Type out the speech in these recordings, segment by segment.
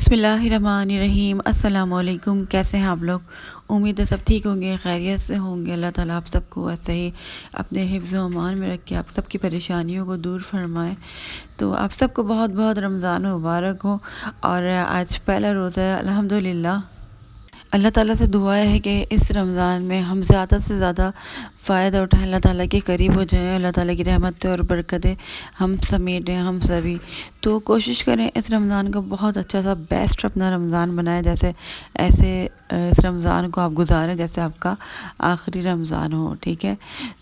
بسم اللہ الرحمن الرحیم۔ السلام علیکم، کیسے ہیں آپ لوگ؟ امید ہے سب ٹھیک ہوں گے، خیریت سے ہوں گے۔ اللہ تعالیٰ آپ سب کو ایسے ہی اپنے حفظ و امان میں رکھ کے آپ سب کی پریشانیوں کو دور فرمائے۔ تو آپ سب کو بہت بہت رمضان مبارک ہو، اور آج پہلا روزہ ہے الحمدللہ۔ اللہ تعالیٰ سے دعا ہے کہ اس رمضان میں ہم زیادہ سے زیادہ فائدہ اٹھائیں، اللہ تعالیٰ کے قریب ہو جائیں، اللہ تعالیٰ کی رحمتیں اور برکتیں ہم سمیٹیں، ہم سبھی۔ تو کوشش کریں اس رمضان کو بہت اچھا سا بیسٹ اپنا رمضان بنائیں، جیسے ایسے اس رمضان کو آپ گزاریں جیسے آپ کا آخری رمضان ہو، ٹھیک ہے؟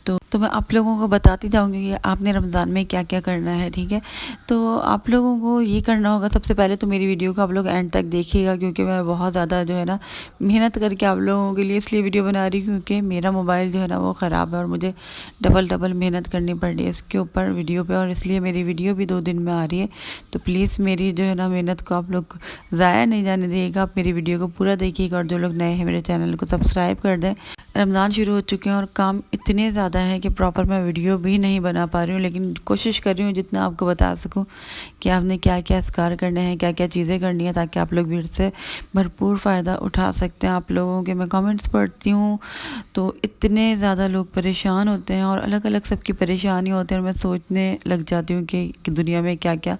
تو میں آپ لوگوں کو بتاتی جاؤں گی کہ آپ نے رمضان میں کیا کیا کرنا ہے، ٹھیک ہے؟ تو آپ لوگوں کو یہ کرنا ہوگا، سب سے پہلے تو میری ویڈیو کو آپ لوگ اینڈ تک دیکھیے گا، کیونکہ میں بہت زیادہ جو ہے نا محنت کر کے آپ لوگوں کے لیے اس لیے ویڈیو بنا رہی ہوں، کیونکہ میرا موبائل جو ہے نا وہ خراب ہے اور مجھے ڈبل محنت کرنی پڑ رہی ہے اس کے اوپر ویڈیو پہ، اور اس لیے میری ویڈیو بھی 2 دن میں آ رہی ہے۔ تو پلیز میری جو ہے نا محنت کو آپ لوگ ضائع نہیں جانے دیے گا، آپ میری ویڈیو کو پورا دیکھیے گا، اور جو لوگ نئے ہیں میرے چینل کو سبسکرائب کر دیں۔ رمضان شروع ہو چکے ہیں اور کام اتنے زیادہ ہیں کہ پراپر میں ویڈیو بھی نہیں بنا پا رہی ہوں، لیکن کوشش کر رہی ہوں جتنا آپ کو بتا سکوں کہ آپ نے کیا کیا اذکار کرنے ہیں، کیا کیا چیزیں کرنی ہیں، تاکہ آپ لوگ بھی اس سے بھرپور فائدہ اٹھا سکتے ہیں۔ آپ لوگوں کے میں کامنٹس پڑھتی ہوں تو اتنے زیادہ لوگ پریشان ہوتے ہیں، اور الگ الگ سب کی پریشانی ہوتی ہے، اور میں سوچنے لگ جاتی ہوں کہ دنیا میں کیا کیا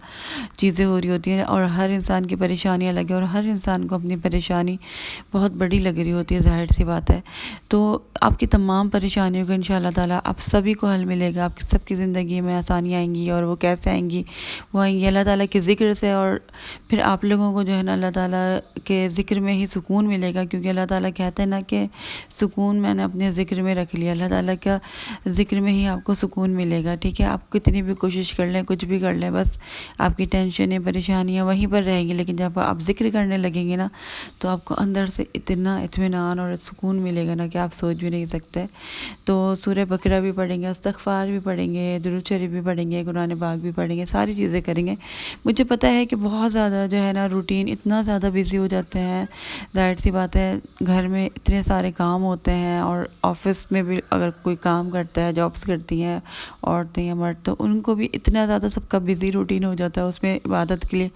چیزیں ہو رہی ہوتی ہیں، اور ہر انسان کی پریشانی الگ ہے، اور ہر انسان کو اپنی پریشانی بہت بڑی لگ رہی ہوتی ہے، ظاہر سی بات ہے۔ تو آپ کی تمام پریشانیوں کو انشاءاللہ تعالیٰ آپ سبھی کو حل ملے گا، آپ کی سب کی زندگی میں آسانیاں آئیں گی، اور وہ کیسے آئیں گی؟ وہ آئیں گی اللہ تعالیٰ کے ذکر سے، اور پھر آپ لوگوں کو جو ہے نا اللہ تعالیٰ کے ذکر میں ہی سکون ملے گا، کیونکہ اللہ تعالیٰ کہتے ہیں نا کہ سکون میں نے اپنے ذکر میں رکھ لیا۔ اللہ تعالیٰ کا ذکر میں ہی آپ کو سکون ملے گا، ٹھیک ہے؟ آپ کتنی بھی کوشش کر لیں، کچھ بھی کر لیں، بس آپ کی ٹینشنیں پریشانیاں وہیں پر رہیں گی، لیکن جب آپ ذکر کرنے لگیں گے نا تو آپ کو اندر سے اتنا اطمینان اور سکون ملے گا نا کہ آپ سوچ بھی نہیں سکتے۔ تو سورہ بقرہ بھی پڑھیں گے، استغفار بھی پڑھیں گے، درود شریف بھی پڑھیں گے، قرآن پاک بھی پڑھیں گے، ساری چیزیں کریں گے۔ مجھے پتہ ہے کہ بہت زیادہ جو ہے نا روٹین اتنا زیادہ بیزی ہو جاتے ہیں، ظاہر سی بات ہے، گھر میں اتنے سارے کام ہوتے ہیں، اور آفس میں بھی اگر کوئی کام کرتا ہے، جابس کرتی ہیں عورتیں یا مرد، تو ان کو بھی اتنا زیادہ سب کا بیزی روٹین ہو جاتا ہے، اس میں عبادت کے لیے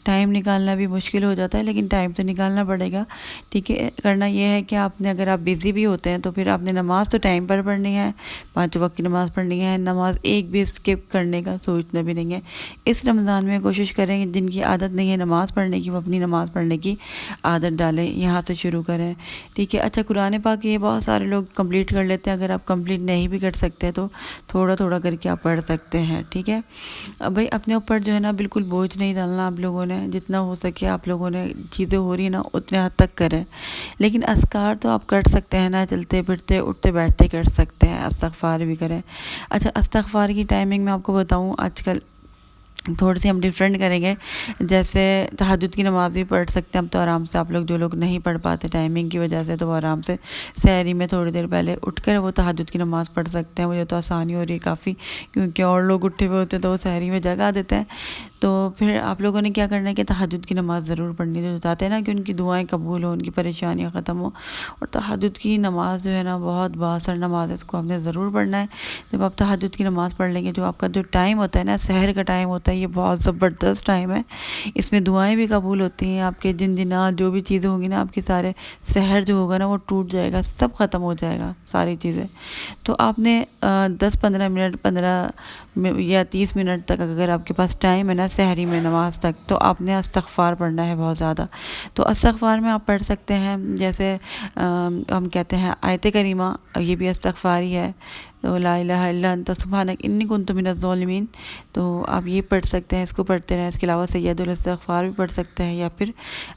ٹائم نکالنا بھی مشکل ہو جاتا ہے، لیکن ٹائم تو نکالنا پڑے گا، ٹھیک ہے؟ کرنا یہ ہے کہ آپ نے، اگر آپ بیزی بھی ہوتے ہیں تو پھر آپ نے نماز تو ٹائم پر پڑھنی ہے، 5 وقت کی نماز پڑھنی ہے، نماز ایک بھی اسکپ کرنے کا سوچنا بھی نہیں ہے۔ اس رمضان میں کوشش کریں کہ جن کی عادت نہیں ہے نماز پڑھنے کی، وہ اپنی نماز پڑھنے کی عادت ڈالیں، یہاں سے شروع کریں، ٹھیک ہے؟ اچھا، قرآن پاک یہ بہت سارے لوگ کمپلیٹ کر لیتے ہیں، اگر آپ کمپلیٹ نہیں بھی کر سکتے تو تھوڑا تھوڑا کر کے آپ پڑھ سکتے ہیں، ٹھیک ہے؟ بھائی اپنے اوپر جو ہے نا بالکل بوجھ نہیں ڈالنا، آپ لوگوں نے جتنا ہو سکے آپ لوگوں نے چیزیں ہو رہی ہیں نا اتنے حد تک کریں، لیکن اذکار تو آپ کر سکتے ہیں نا، چلتے پھرتے اٹھتے بیٹھتے کر سکتے ہیں، استغفار بھی کریں۔ اچھا، استغفار کی ٹائمنگ میں آپ کو بتاؤں، آج کل تھوڑی سی ہم ڈیفرنٹ کریں گے، جیسے تہجد کی نماز بھی پڑھ سکتے ہیں اب تو آرام سے، آپ لوگ جو لوگ نہیں پڑھ پاتے ٹائمنگ کی وجہ سے، تو وہ آرام سے سحری میں تھوڑی دیر پہلے اٹھ کر وہ تہجد کی نماز پڑھ سکتے ہیں۔ مجھے تو آسانی ہو رہی ہے کافی، کیونکہ اور لوگ اٹھے ہوئے ہوتے ہیں تو وہ سحری میں جگا دیتے ہیں۔ تو پھر آپ لوگوں نے کیا کرنا ہے کہ تہجد کی نماز ضرور پڑھنی ہے، جو چاہتے ہیں نا کہ ان کی دعائیں قبول ہوں، ان کی پریشانیاں ختم ہوں، اور تہجد کی نماز جو ہے نا بہت بااثر نماز ہے، اس کو آپ نے ضرور پڑھنا ہے۔ جب آپ تہجد کی نماز پڑھ لیں گے، جو آپ کا جو ٹائم ہوتا ہے نا، سحر کا ٹائم ہوتا ہے، یہ بہت زبردست ٹائم ہے، اس میں دعائیں بھی قبول ہوتی ہیں، آپ کے جنات جو بھی چیزیں ہوں گی نا، آپ کی سارے سحر جو ہوگا نا وہ ٹوٹ جائے گا، سب ختم ہو جائے گا ساری چیزیں۔ تو آپ نے 10-15 منٹ، 15 یا 30 منٹ تک اگر آپ کے پاس ٹائم ہے نا سحری میں نماز تک، تو آپ نے استغفار پڑھنا ہے بہت زیادہ۔ تو استغفار میں آپ پڑھ سکتے ہیں، جیسے ہم کہتے ہیں آیت کریمہ، یہ بھی استغفار ہی ہے، تو لا الہ الا انت سبحانک انی کنت من الظالمین، تو آپ یہ پڑھ سکتے ہیں، اس کو پڑھتے رہیں۔ اس کے علاوہ سید الاستغفار بھی پڑھ سکتے ہیں، یا پھر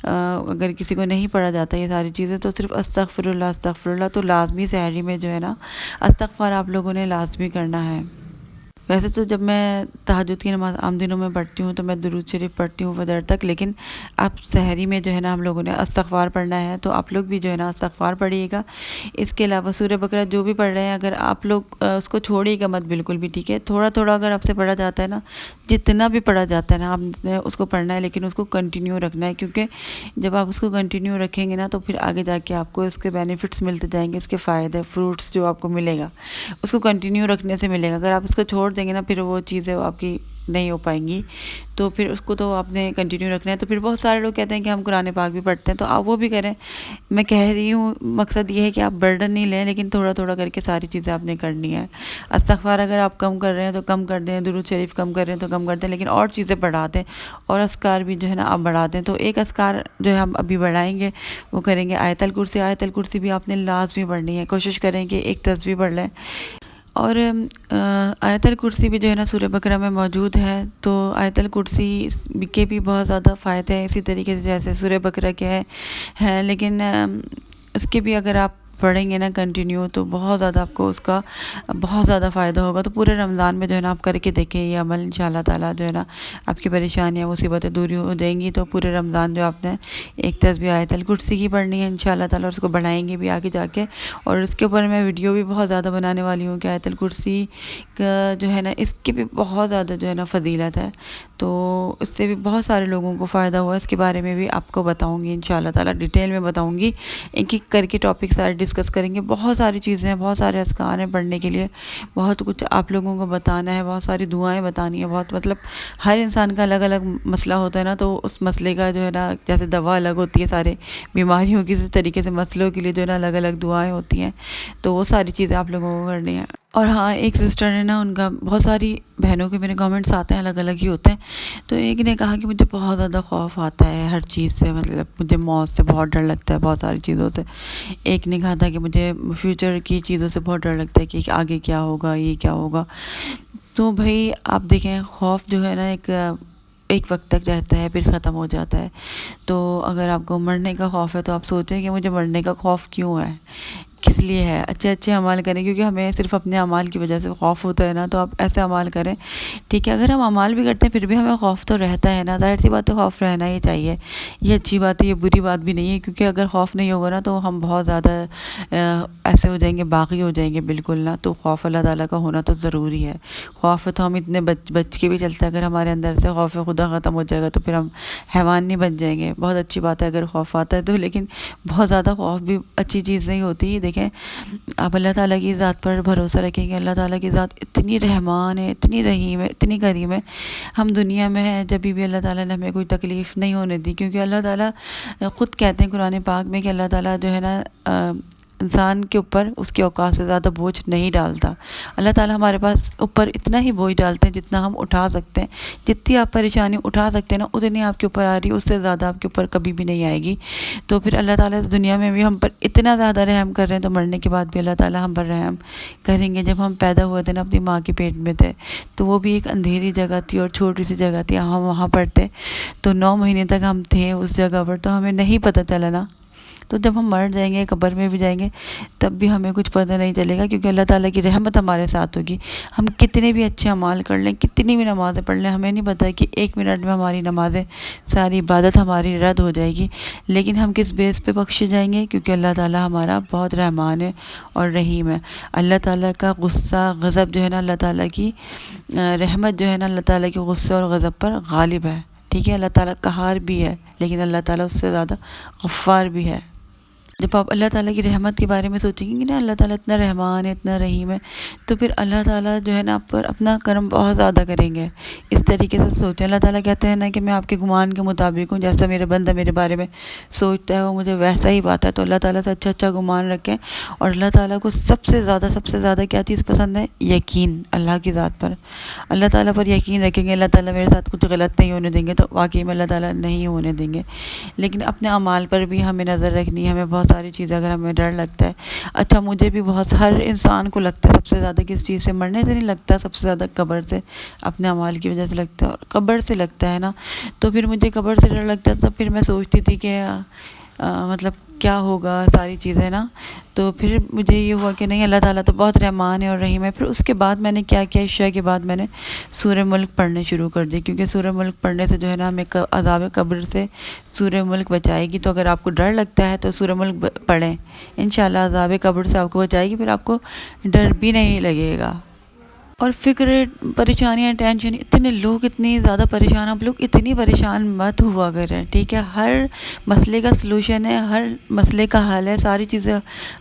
اگر کسی کو نہیں پڑھا جاتا یہ ساری چیزیں، تو صرف استغفر اللہ تو لازمی سحری میں جو ہے نا استغفار آپ لوگوں نے لازمی کرنا ہے۔ ویسے تو جب میں تہجد کی نماز عام دنوں میں پڑھتی ہوں تو میں درود شریف پڑھتی ہوں فجر تک، لیکن اب سحری میں جو ہے نا ہم لوگوں نے استغفار پڑھنا ہے، تو آپ لوگ بھی جو ہے نا استغفار پڑھیے گا۔ اس کے علاوہ سورہ بقرہ جو بھی پڑھ رہے ہیں، اگر آپ لوگ اس کو چھوڑیے گا مت بالکل بھی، ٹھیک ہے؟ تھوڑا تھوڑا اگر آپ سے پڑھا جاتا ہے نا، جتنا بھی پڑھا جاتا ہے نا، آپ نے اس کو پڑھنا ہے، لیکن اس کو کنٹینیو رکھنا ہے، کیونکہ جب آپ اس کو کنٹینیو رکھیں گے نا تو پھر آگے جا کے آپ کو اس کے بینیفٹس ملتے جائیں گے، اس کے فائدے، فروٹس جو آپ کو ملے گا اس کو کنٹینیو رکھنے سے ملے گا۔ اگر آپ اس کو چھوڑ دیں گے نا پھر وہ چیزیں آپ کی نہیں ہو پائیں گی، تو پھر اس کو تو آپ نے کنٹینیو رکھنا ہے۔ تو پھر بہت سارے لوگ کہتے ہیں کہ ہم قرآن پاک بھی پڑھتے ہیں، تو آپ وہ بھی کریں۔ میں کہہ رہی ہوں مقصد یہ ہے کہ آپ برڈن نہیں لیں، لیکن تھوڑا تھوڑا کر کے ساری چیزیں آپ نے کرنی ہے۔ استغفار اگر آپ کم کر رہے ہیں تو کم کر دیں، درود شریف کم کر رہے ہیں تو کم کر دیں، لیکن اور چیزیں بڑھا دیں، اور اذکار بھی جو ہے نا آپ بڑھا دیں۔ تو ایک اذکار جو ہے ہم ابھی بڑھائیں گے، وہ کریں گے آیت الکرسی۔ آیت الکرسی بھی آپ نے لازمی پڑھنی ہے، کوشش کریں کہ ایک تسبیح پڑھ لیں۔ اور آیت الکرسی بھی جو ہے نا سورہ بقرہ میں موجود ہے، تو آیت الکرسی کے بھی بہت زیادہ فائدے ہیں، اسی طریقے سے جیسے سورہ بقرہ کے ہیں، لیکن اس کے بھی اگر آپ پڑھیں گے نا کنٹینیو تو بہت زیادہ آپ کو اس کا بہت زیادہ فائدہ ہوگا۔ تو پورے رمضان میں جو ہے نا آپ کر کے دیکھیں یہ عمل، انشاءاللہ تعالیٰ جو ہے نا آپ کی پریشانیاں مصیبتیں دوری ہو جائیں گی۔ تو پورے رمضان جو آپ نے ایک تسبیح آیت الکرسی کی پڑھنی ہے انشاءاللہ تعالیٰ، اور اس کو بڑھائیں گے بھی آگے جا کے۔ اور اس کے اوپر میں ویڈیو بھی بہت زیادہ بنانے والی ہوں کہ آیت الکرسی کا جو ہے نا اس کی بھی بہت زیادہ جو ہے نا فضیلت ہے، تو اس سے بھی بہت سارے لوگوں کو فائدہ ہوا۔ اس کے بارے میں بھی آپ کو بتاؤں گی انشاءاللہ تعالیٰ، ڈیٹیل میں بتاؤں گی، ایک ایک کر کے ٹاپک سارے ڈسکس کریں گے۔ بہت ساری چیزیں ہیں، بہت سارے اذکار ہیں پڑھنے کے لیے، بہت کچھ آپ لوگوں کو بتانا ہے، بہت ساری دعائیں بتانی ہیں، بہت مطلب ہر انسان کا الگ الگ مسئلہ ہوتا ہے نا، تو اس مسئلے کا جو ہے نا جیسے دوا الگ ہوتی ہے سارے بیماریوں کی، اسی طریقے سے مسئلوں کے لیے جو ہے نا الگ الگ دعائیں ہوتی ہیں، تو وہ ساری چیزیں آپ لوگوں کو کرنی ہیں۔ اور ہاں ایک سسٹر ہے نا، ان کا بہت ساری بہنوں کے میرے کامنٹس آتے ہیں، الگ الگ ہی ہوتے ہیں، تو ایک نے کہا کہ مجھے بہت زیادہ خوف آتا ہے ہر چیز سے، مطلب مجھے موت سے بہت ڈر لگتا ہے، بہت ساری چیزوں سے۔ ایک نے کہا تھا کہ مجھے فیوچر کی چیزوں سے بہت ڈر لگتا ہے کہ آگے کیا ہوگا، یہ کیا ہوگا۔ تو بھائی آپ دیکھیں خوف جو ہے نا ایک وقت تک رہتا ہے، پھر ختم ہو جاتا ہے۔ تو اگر آپ کو مرنے کا خوف ہے تو آپ سوچیں کہ مجھے مرنے کا خوف کیوں ہے، کس لیے ہے۔ اچھے اچھے اعمال کریں، کیونکہ ہمیں صرف اپنے اعمال کی وجہ سے خوف ہوتا ہے نا، تو آپ ایسے اعمال کریں، ٹھیک ہے۔ اگر ہم اعمال بھی کرتے ہیں پھر بھی ہمیں خوف تو رہتا ہے نا، ظاہر سی بات ہے خوف رہنا ہی چاہیے، یہ اچھی بات ہے، یہ بری بات بھی نہیں ہے، کیونکہ اگر خوف نہیں ہوگا نا تو ہم بہت زیادہ ایسے ہو جائیں گے، باغی ہو جائیں گے بالکل نا۔ تو خوف اللہ تعالیٰ کا ہونا تو ضروری ہے۔ خوف ہے تو ہم اتنے بچ کے بھی چلتے ہیں، اگر ہمارے اندر سے خوف خدا ختم ہو جائے گا تو پھر ہم حیوان نہیں بن جائیں گے۔ بہت اچھی بات ہے اگر خوف آتا ہے تو، لیکن بہت زیادہ خوف بھی اچھی چیز نہیں ہوتی۔ دیکھیں آپ اللہ تعالیٰ کی ذات پر بھروسہ رکھیں گے، اللہ تعالیٰ کی ذات اتنی رحمان ہے، اتنی رحیم ہے، اتنی کریم ہے۔ ہم دنیا میں ہیں جبھی بھی اللہ تعالیٰ نے ہمیں کوئی تکلیف نہیں ہونے دی، کیونکہ اللہ تعالیٰ خود کہتے ہیں قرآن پاک میں کہ اللہ تعالیٰ جو ہے نا انسان کے اوپر اس کے اوقات سے زیادہ بوجھ نہیں ڈالتا۔ اللہ تعالیٰ ہمارے پاس اوپر اتنا ہی بوجھ ڈالتے ہیں جتنا ہم اٹھا سکتے ہیں، جتنی آپ پریشانی اٹھا سکتے ہیں نا اتنی آپ کے اوپر آ رہی ہے، اس سے زیادہ آپ کے اوپر کبھی بھی نہیں آئے گی۔ تو پھر اللہ تعالیٰ اس دنیا میں بھی ہم پر اتنا زیادہ رحم کر رہے ہیں، تو مرنے کے بعد بھی اللہ تعالیٰ ہم پر رحم کریں گے۔ جب ہم پیدا ہوئے تھے نا اپنی ماں کے پیٹ میں تھے، تو وہ بھی ایک اندھیری جگہ تھی اور چھوٹی سی جگہ تھی، ہم وہاں پر تھے، تو 9 مہینے تک ہم تھے اس جگہ پر، تو ہمیں نہیں پتہ چلا نا۔ تو جب ہم مر جائیں گے، قبر میں بھی جائیں گے، تب بھی ہمیں کچھ پتہ نہیں چلے گا، کیونکہ اللہ تعالیٰ کی رحمت ہمارے ساتھ ہوگی۔ ہم کتنے بھی اچھے اعمال کر لیں، کتنی بھی نمازیں پڑھ لیں، ہمیں نہیں پتہ کہ 1 منٹ میں ہماری نمازیں ساری عبادت ہماری رد ہو جائے گی، لیکن ہم کس بیس پہ بخشے جائیں گے؟ کیونکہ اللہ تعالیٰ ہمارا بہت رحمان ہے اور رحیم ہے۔ اللہ تعالیٰ کا غصہ غضب جو ہے نا، اللہ تعالیٰ کی رحمت جو ہے نا، اللہ تعالیٰ کے غصے اور غضب پر غالب ہے، ٹھیک ہے۔ اللہ تعالیٰ قہار بھی ہے، لیکن اللہ تعالیٰ اس سے زیادہ غفار بھی ہے۔ جب آپ اللہ تعالیٰ کی رحمت کے بارے میں سوچیں گے کہ نا اللہ تعالیٰ اتنا رحمان ہے، اتنا رحیم ہے، تو پھر اللہ تعالیٰ جو ہے نا آپ پر اپنا کرم بہت زیادہ کریں گے۔ اس طریقے سے سوچیں، اللہ تعالیٰ کہتے ہیں نا کہ میں آپ کے گمان کے مطابق ہوں، جیسا میرے بندہ میرے بارے میں سوچتا ہے وہ مجھے ویسا ہی پاتا ہے۔ تو اللہ تعالیٰ سے اچھا اچھا گمان رکھیں، اور اللہ تعالیٰ کو سب سے زیادہ کیا چیز پسند ہے؟ یقین اللہ کی ذات پر۔ اللہ تعالیٰ پر یقین رکھیں گے، اللہ تعالیٰ میرے ساتھ کچھ غلط نہیں ہونے دیں گے، تو واقعی میں اللہ تعالیٰ نہیں ہونے دیں گے۔ لیکن اپنے اعمال پر بھی ہمیں نظر رکھنی ہے، ہمیں بہت ساری چیزیں اگر ہمیں ڈر لگتا ہے، اچھا مجھے بھی بہت، ہر انسان کو لگتا ہے سب سے زیادہ کس چیز سے؟ مرنے سے نہیں لگتا، سب سے زیادہ قبر سے، اپنے اعمال کی وجہ سے لگتا ہے، اور قبر سے لگتا ہے نا۔ تو پھر مجھے قبر سے ڈر لگتا ہے، تو پھر میں سوچتی تھی کہ مطلب کیا ہوگا ساری چیزیں نا، تو پھر مجھے یہ ہوا کہ نہیں، اللہ تعالیٰ تو بہت رحمان ہے اور رحیم ہے۔ پھر اس کے بعد میں نے کیا کیا، عشاء کے بعد میں نے سورہ ملک پڑھنے شروع کر دی، کیونکہ سورہ ملک پڑھنے سے جو ہے نا ہمیں عذاب قبر سے سورہ ملک بچائے گی۔ تو اگر آپ کو ڈر لگتا ہے تو سورہ ملک پڑھیں، انشاءاللہ عذاب قبر سے آپ کو بچائے گی، پھر آپ کو ڈر بھی نہیں لگے گا۔ اور فکر، پریشانیاں، ٹینشن، اتنے لوگ اتنی زیادہ پریشان، آپ لوگ اتنی پریشان مت ہوا کریں، ٹھیک ہے؟ ہر مسئلے کا سلوشن ہے، ہر مسئلے کا حل ہے، ساری چیزیں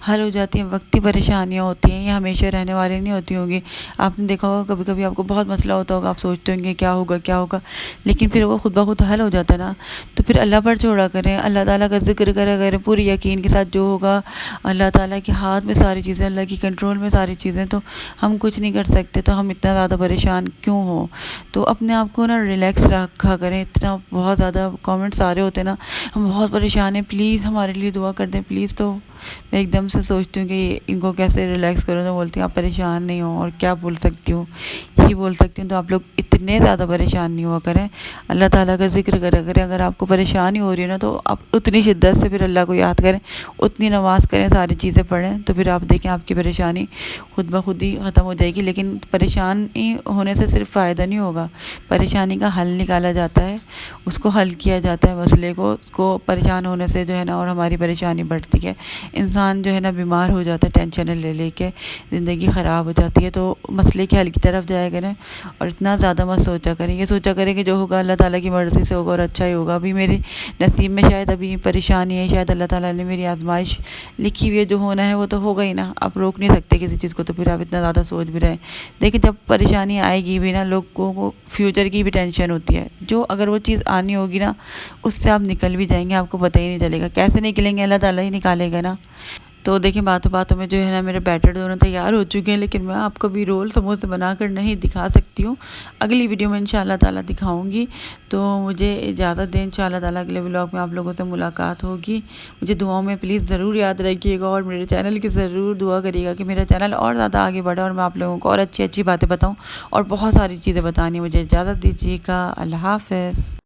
حل ہو جاتی ہیں، وقتی پریشانیاں ہوتی ہیں، یہ ہمیشہ رہنے والی نہیں ہوتی ہوں گی۔ آپ نے دیکھا ہوگا کبھی کبھی آپ کو بہت مسئلہ ہوتا ہوگا، آپ سوچتے ہوں گے کیا ہوگا کیا ہوگا، لیکن پھر وہ خود بخود حل ہو جاتا ہے نا۔ تو پھر اللہ پر چھوڑا کریں، اللہ تعالیٰ کا ذکر کرا کریں پوری یقین کے ساتھ، جو ہوگا اللہ تعالیٰ کے ہاتھ میں ساری چیزیں، اللہ کی کنٹرول میں ساری چیزیں، تو ہم کچھ نہیں کر سکتے، تو ہم اتنا زیادہ پریشان کیوں ہوں؟ تو اپنے آپ کو نا ریلیکس رکھا کریں، اتنا بہت زیادہ کامنٹس آ رہے ہوتے ہیں نا، ہم بہت پریشان ہیں، پلیز ہمارے لیے دعا کر دیں پلیز۔ تو میں ایک دم سے سوچتی ہوں کہ ان کو کیسے ریلیکس کروں، تو بولتی ہوں آپ پریشان نہیں ہوں، اور کیا بول سکتی ہوں، یہی بول سکتی ہوں۔ تو آپ لوگ اتنے زیادہ پریشان نہیں ہوا کریں، اللہ تعالیٰ کا ذکر کرا کریں، اگر آپ کو پریشانی ہو رہی ہے نا تو آپ اتنی شدت سے پھر اللہ کو یاد کریں، اتنی نماز کریں، ساری چیزیں پڑھیں، تو پھر آپ دیکھیں آپ کی پریشانی خود بخود ہی ختم ہو جائے گی۔ لیکن پریشانی ہونے سے صرف فائدہ نہیں ہوگا، پریشانی کا حل نکالا جاتا ہے، اس کو حل کیا جاتا ہے، مسئلے کو، اس کو پریشان ہونے سے جو ہے نا اور ہماری پریشانی بڑھتی ہے، انسان جو ہے نا بیمار ہو جاتا ہے، ٹینشنیں لے لے کے زندگی خراب ہو جاتی ہے۔ تو مسئلے کے حل کی طرف جایا کریں، اور اتنا زیادہ مت سوچا کریں، یہ سوچا کریں کہ جو ہوگا اللہ تعالیٰ کی مرضی سے ہوگا اور اچھا ہی ہوگا، ابھی میرے نصیب میں شاید ابھی پریشانی ہے، شاید اللہ تعالیٰ نے میری آزمائش لکھی ہوئی ہے، جو ہونا ہے وہ تو ہوگا ہی نا، آپ روک نہیں سکتے کسی چیز کو، تو پھر آپ اتنا زیادہ سوچ بھی رہے ہیں۔ دیکھیں جب پریشانی آئے گی بھی نا، لوگوں کو فیوچر کی بھی ٹینشن ہوتی ہے، جو اگر وہ چیز آنی ہوگی نا اس سے آپ نکل بھی جائیں گے، آپ کو پتہ ہی نہیں چلے گا کیسے نکلیں گے، اللہ تعالیٰ ہی نکالے گا نا۔ تو دیکھیں باتوں باتوں میں جو ہے نا میرے بیٹر دونوں تیار ہو چکے ہیں، لیکن میں آپ کو بھی رول سموسے بنا کر نہیں دکھا سکتی ہوں، اگلی ویڈیو میں انشاءاللہ تعالیٰ دکھاؤں گی۔ تو مجھے اجازت دیں، انشاءاللہ تعالیٰ اگلے ولاگ میں آپ لوگوں سے ملاقات ہوگی۔ مجھے دعاؤں میں پلیز ضرور یاد رکھیے گا، اور میرے چینل کی ضرور دعا کریے گا کہ میرا چینل اور زیادہ آگے بڑھے، اور میں آپ لوگوں کو اور اچھی اچھی باتیں بتاؤں، اور بہت ساری چیزیں بتانی ہیں۔ مجھے اجازت دیجیے گا، اللہ حافظ۔